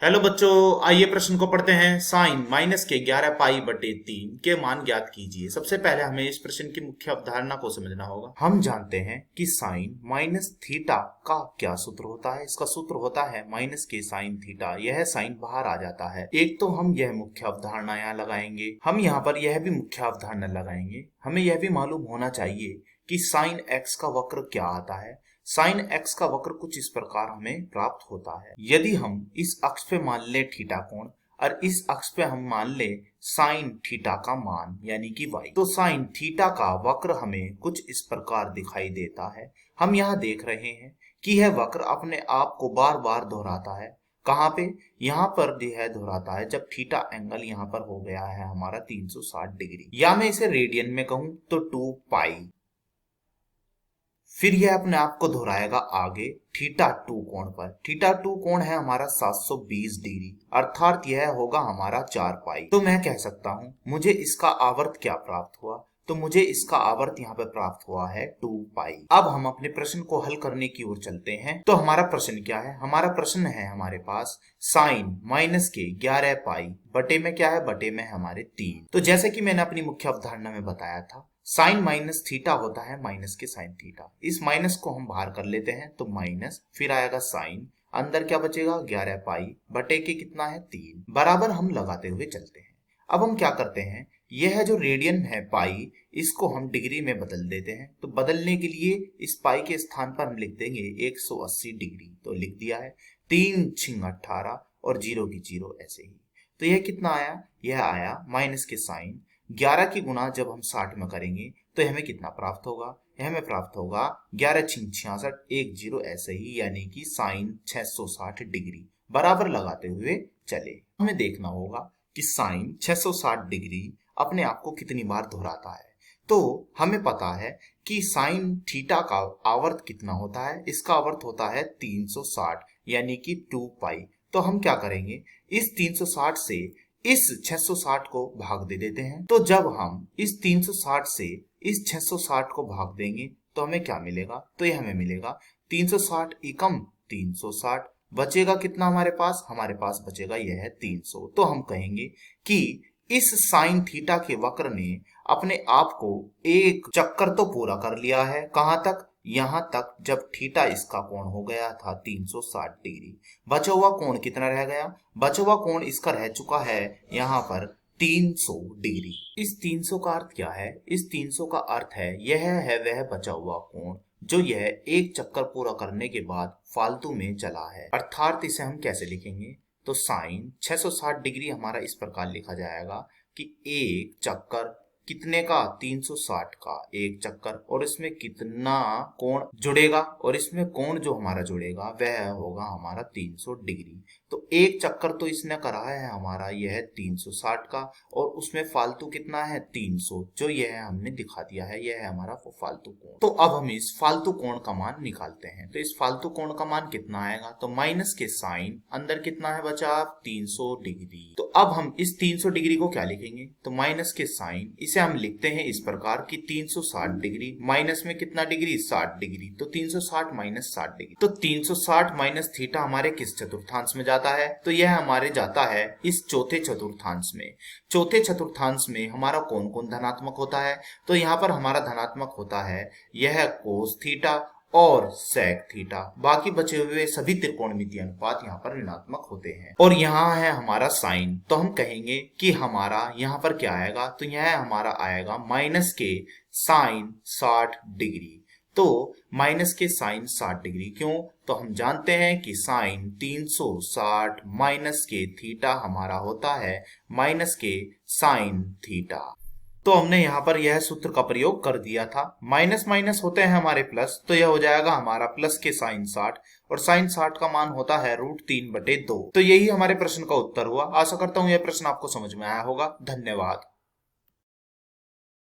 Hello बच्चों, आइए प्रश्न को पढ़ते हैं। साइन माइनस के 11 पाई बटे 3 के मान ज्ञात कीजिए। सबसे पहले हमें इस प्रश्न की मुख्य अवधारणा को समझना होगा। हम जानते हैं कि साइन माइनस थीटा का क्या सूत्र होता है। इसका सूत्र होता है माइनस के साइन थीटा। यह साइन बाहर आ जाता है। एक तो हम यह मुख्य अवधारणा यहाँ लगाएंगे, हम यहाँ पर यह भी मुख्य अवधारणा लगाएंगे। हमें यह भी मालूम होना चाहिए कि साइन एक्स का वक्र क्या आता है। साइन एक्स का वक्र कुछ इस प्रकार हमें प्राप्त होता है। यदि हम इस अक्ष पे मान ले थीटा कोण और इस अक्ष पे हम मान ले साइन थीटा का मान यानी कि y, तो साइन थीटा का वक्र हमें कुछ इस प्रकार दिखाई देता है। हम यहाँ देख रहे हैं कि यह वक्र अपने आप को बार बार दोहराता है। कहाँ पे? यहाँ पर यह दोहराता है जब थीटा एंगल यहाँ पर हो गया है हमारा 360 डिग्री, या मैं इसे रेडियन में कहूं तो 2 पाई। फिर यह अपने आप को दोहराएगा आगे थीटा 2 कोण पर। थीटा 2 कोण है हमारा 720 डिग्री, अर्थात यह होगा हमारा 4 पाई। तो मैं कह सकता हूं मुझे इसका आवर्त क्या प्राप्त हुआ, तो मुझे इसका आवर्त यहाँ पे प्राप्त हुआ है 2 पाई। अब हम अपने प्रश्न को हल करने की ओर चलते हैं। तो हमारा प्रश्न क्या है? हमारा प्रश्न है हमारे पास साइन माइनस के 11 पाई बटे में क्या है? बटे में हमारे 3। तो जैसे कि मैंने अपनी मुख्य अवधारणा में बताया था, साइन माइनस थीटा होता है माइनस के साइन थीटा। इस माइनस को हम बाहर कर लेते हैं तो माइनस, फिर आएगा साइन, अंदर क्या बचेगा? 11 पाई बटे के कितना है? 3 बराबर हम लगाते हुए चलते हैं। अब हम क्या करते हैं, यह जो रेडियन है पाई, इसको हम डिग्री में बदल देते हैं। तो बदलने के लिए इस पाई के स्थान पर हम लिख देंगे 180 डिग्री। तो लिख दिया है 3 छिंग 18 और 0 की 0 ऐसे ही। तो यह कितना आया? यह आया माइनस के साइन 11 की गुना जब हम 60 में करेंगे तो हमें कितना प्राप्त होगा? यह हमें प्राप्त होगा 11 छिंग 66 1 0 ऐसे ही, यानी कि साइन 660 डिग्री। बराबर लगाते हुए चले। हमें देखना होगा कि साइन 660 डिग्री अपने आप को कितनी बार दोहराता है। तो हमें पता है कि साइन थीटा का आवर्त कितना होता है। इसका आवर्त होता है 360 यानी कि 2 पाई। तो हम क्या करेंगे, इस 360 से इस 660 को भाग दे देते हैं। तो जब हम इस 360 से इस 660 को भाग देंगे तो हमें क्या मिलेगा? तो ये हमें मिलेगा 360 एकम 360। बचेगा कितना हमारे पास? हमारे पास बचेगा यह है 300। तो हम कहेंगे कि इस साइन थीटा के वक्र ने अपने आप को एक चक्कर तो पूरा कर लिया है। कहां तक? यहां तक जब थीटा इसका कोण हो गया था 360 डिग्री। बचा हुआ कोण कितना रह गया? बचा हुआ कोण इसका रह चुका है यहाँ पर 300 डिग्री। इस 300 का अर्थ क्या है? इस 300 का अर्थ है यह है वह बचा हुआ कोण जो यह एक चक्कर पूरा करने के बाद फालतू में चला है। अर्थात इसे हम कैसे लिखेंगे? तो साइन 660 डिग्री हमारा इस प्रकार लिखा जाएगा कि एक चक्कर कितने का? 360 का एक चक्कर, और इसमें कितना कोण जुड़ेगा? और इसमें कोण जो हमारा जुड़ेगा वह होगा हमारा 300 डिग्री। तो एक चक्कर तो इसने करा है हमारा यह 360 का, और उसमें फालतू कितना है? 300, जो यह हमने दिखा दिया है। यह है हमारा फालतू कोण। तो अब हम इस फालतू कोण का मान निकालते हैं। तो इस फालतू कोण का मान कितना आएगा? तो माइनस के साइन अंदर कितना है बचा? 300 डिग्री। तो अब हम इस 300 डिग्री को क्या लिखेंगे? तो माइनस के साइन, इसे हम लिखते हैं इस प्रकार कि 360 डिग्री माइनस में कितना डिग्री? 60 डिग्री। तो 360 माइनस 60 डिग्री। तो 360 माइनस थीटा हमारे किस चतुर्थांश में जाता है? तो यह हमारे जाता है इस चौथे चतुर्थांश में। चौथे चतुर्थांश में हमारा कौन कौन धनात्मक होता है? तो यहाँ पर हमारा धनात्मक होता है यह कोस थीटा और सेक थीटा। बाकी बचे हुए सभी त्रिकोणमितीय अनुपात यहाँ पर ऋणात्मक होते हैं। और यहाँ है हमारा साइन, तो हम कहेंगे कि हमारा यहाँ पर क्या आएगा? तो यह हमारा आएगा माइनस के साइन 60 डिग्री। तो माइनस के साइन 60 डिग्री क्यों? तो हम जानते हैं कि साइन 360 माइनस के थीटा हमारा होता है माइनस के साइन थीटा। तो हमने यहाँ पर यह सूत्र का प्रयोग कर दिया था। माइनस माइनस होते हैं हमारे प्लस, तो यह हो जाएगा हमारा प्लस के साइन 60, और साइन 60 का मान होता है √3/2। तो यही हमारे प्रश्न का उत्तर हुआ। आशा करता हूँ यह प्रश्न आपको समझ में आया होगा। धन्यवाद।